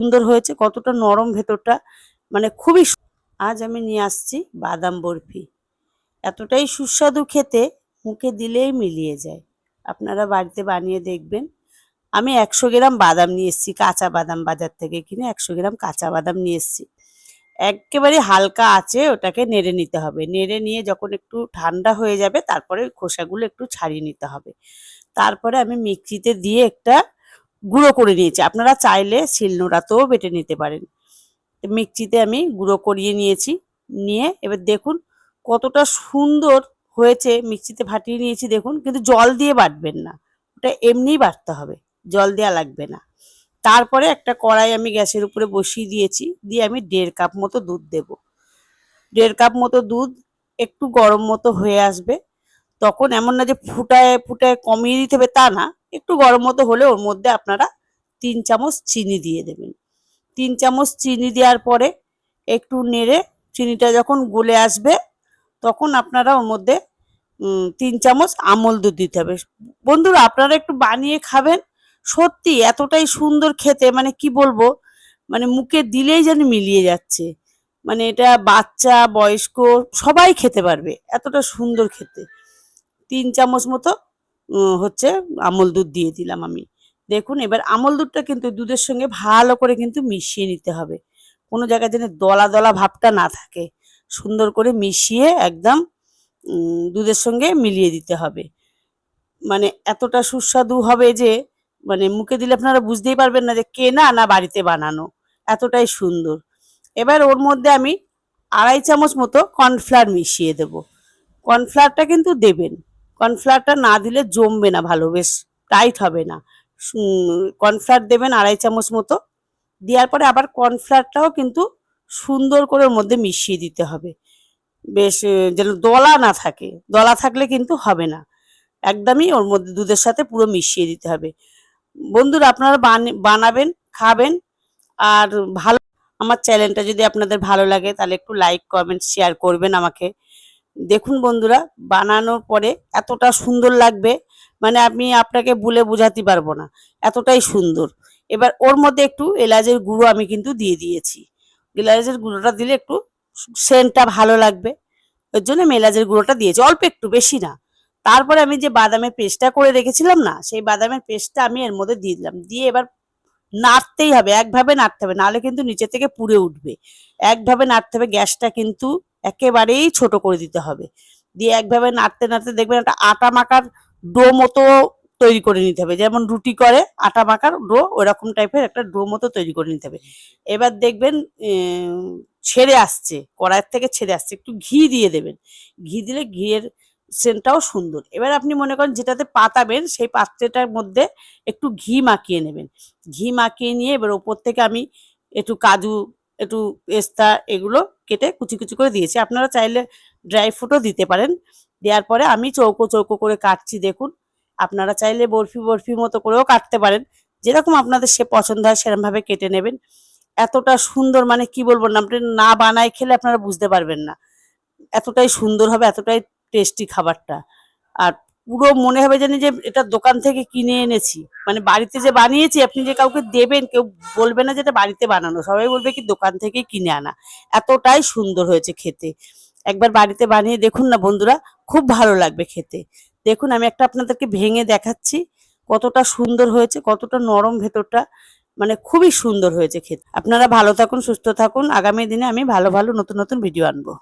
সুন্দর হয়েছে, কতটা নরম ভেতরটা, মানে খুবই। আজ আমি নিয়ে আসছি বাদাম বরফি। এতটাই সুস্বাদু খেতে, মুখে দিলেই মিলিয়ে যায়। আপনারা বাড়িতে বানিয়ে দেখবেন। আমি 100 গ্রাম বাদাম নিয়ে এসেছি, কাঁচা বাদাম বাজার থেকে কিনে 100 গ্রাম কাঁচা বাদাম নিয়ে এসেছি। একেবারে হালকা আঁচে ওটাকে নেড়ে নিতে হবে। নেড়ে নিয়ে যখন একটু ঠান্ডা হয়ে যাবে তারপরে খোসাগুলো একটু ছাড়িয়ে নিতে হবে। তারপরে আমি মিক্সিতে দিয়ে একটা গুঁড়ো করে নিয়েছি। আপনারা চাইলে শিলনোড়াতেও বেটে নিতে পারেন। মিক্সিতে আমি গুঁড়ো করিয়ে নিয়েছি। নিয়ে এবার দেখুন কতটা সুন্দর হয়েছে। মিক্সিতে ফাটিয়ে নিয়েছি দেখুন, কিন্তু জল দিয়ে বাটবেন না, ওটা এমনিই বাটতে হবে, জল দেওয়া লাগবে না। তারপরে একটা কড়াই আমি গ্যাসের উপরে বসিয়ে দিয়েছি, দিয়ে আমি 1.5 কাপ মতো দুধ দেব। 1.5 কাপ মতো দুধ একটু গরম মতো হয়ে আসবে, তখন এমন না যে ফুটায় ফুটায় কমিয়ে দিতে হবে তা না, একটু গরম মতো হলে ওর মধ্যে আপনারা 3 চামচ চিনি দিয়ে দেবেন। 3 চামচ চিনি দেওয়ার পরে একটু নেড়ে চিনিটা যখন গলে আসবে তখন আপনারা ওর মধ্যে 3 চামচ আমল দুধ দিতে হবে। বন্ধুরা আপনারা একটু বানিয়ে খাবেন, সত্যি এতটাই সুন্দর খেতে, মানে কি বলবো, মানে মুখে দিলেই যেন মিলিয়ে যাচ্ছে। মানে এটা বাচ্চা বয়স্ক সবাই খেতে পারবে, এতটা সুন্দর খেতে। 3 চামচ মতো হচ্ছে আমল দুধ দিয়ে দিলাম আমি। দেখুন এবার আমল দুধটা কিন্তু দুধের সঙ্গে ভালো করে কিন্তু মিশিয়ে নিতে হবে, কোনো জায়গায় যেন দলা দলা ভাবটা না থাকে। সুন্দর করে মিশিয়ে একদম দুধের সঙ্গে মিলিয়ে দিতে হবে। মানে এতটা সুস্বাদু হবে যে মানে মুখে দিলে আপনারা বুঝতেই পারবেন না যে কেনা না বাড়িতে বানানো, এতটাই সুন্দর। এবার ওর মধ্যে আমি 2.5 চামচ মতো কর্নফ্লাওয়ার মিশিয়ে দেব। কর্নফ্লাওয়ারটা কিন্তু দেবেন, কর্নফ্লাওয়ারটা না দিলে জমবে না ভালো, বেশ টাইট হবে না। কর্নফ্লাওয়ার দেবেন 2.5 চামচ মতো। দেওয়ার পরে আবার কর্নফ্লাওয়ারটাও কিন্তু সুন্দর করে ওর মধ্যে মিশিয়ে দিতে হবে, বেশ যেন দলা না থাকে, দলা থাকলে কিন্তু হবে না। একদমই ওর মধ্যে দুধের সাথে পুরো মিশিয়ে দিতে হবে। বন্ধুরা আপনারা বানাবেন, খাবেন। আর ভালো, আমার চ্যানেলটা যদি আপনাদের ভালো লাগে তাহলে একটু লাইক কমেন্ট শেয়ার করবেন আমাকে। দেখুন বন্ধুরা বানানোর পরে এতটা সুন্দর লাগবে, মানে আমি আপনাকে বলে বোঝাতে পারবো না, এতটাই সুন্দর। এবার ওর মধ্যে একটু এলাচের গুঁড়ো আমি কিন্তু দিয়ে দিয়েছি। এলাচের গুঁড়োটা দিলে একটু সেন্টটা ভালো লাগবে, ওর জন্য আমি এলাচের গুঁড়োটা দিয়েছি অল্প একটু, বেশি না। তারপরে আমি যে বাদামের পেস্টটা করে রেখেছিলাম না, সেই বাদামের পেস্টটা আমি এর মধ্যে দিয়ে দিলাম। দিয়ে এবার নাড়তেই হবে, একভাবে নাড়তে হবে, নাহলে কিন্তু নিচে থেকে পুড়ে উঠবে। একভাবে নাড়তে হবে, গ্যাসটা কিন্তু একেবারেই ছোট করে দিতে হবে। দিয়ে একভাবে নাড়তে নাড়তে দেখবেন একটা আটা মাখার ডো মতো তৈরি করে নিতে হবে, যেমন রুটি করে আটা মাখার ডো ওরকম টাইপের একটা ডো মতো তৈরি করে নিতে হবে। এবার দেখবেন ছেড়ে আসছে, কড়াইয়ের থেকে ছেড়ে আসছে, একটু ঘি দিয়ে দেবেন। ঘি দিলে ঘিয়ের সেন্টটাও সুন্দর। এবার আপনি মনে করেন যেটাতে পাতাবেন সেই পাত্রটার মধ্যে একটু ঘি মাখিয়ে নেবেন। ঘি মাখিয়ে নিয়ে এবার ওপর থেকে আমি একটু কাজু, একটু পেস্তা এগুলো কেটে কুচি কুচি করে দিয়েছি। আপনারা চাইলে ড্রাই ফ্রুটও দিতে পারেন। দেওয়ার পরে আমি চৌকো চৌকো করে কাটছি দেখুন। আপনারা চাইলে বরফি বরফি মতো করেও কাটতে পারেন, যেরকম আপনাদের সে পছন্দ হয় সেরকমভাবে কেটে নেবেন। এতটা সুন্দর, মানে কি বলবো না, আপনি না বানায় খেলে আপনারা বুঝতে পারবেন না, এতটাই সুন্দর হবে, এতটাই টেস্টি খাবারটা। আর পুরো মনে হবে জানি যে এটা দোকান থেকে কিনে এনেছি, মানে বাড়িতে যে বানিয়েছি, আপনি যে কাউকে দেবেন কেউ বলবে না যে এটা বাড়িতে বানানো, সবাই বলবে কি দোকান থেকে কিনে আনা। এতটাই সুন্দর হয়েছে খেতে। একবার বাড়িতে বানিয়ে দেখুন না বন্ধুরা, খুব ভালো লাগবে খেতে। দেখুন আমি একটা আপনাদেরকে ভেঙে দেখাচ্ছি, কতটা সুন্দর হয়েছে, কতটা নরম ভেতরটা, মানে খুবই সুন্দর হয়েছে খেতে। আপনারা ভালো থাকুন, সুস্থ থাকুন। আগামী দিনে আমি ভালো ভালো নতুন নতুন ভিডিও আনবো।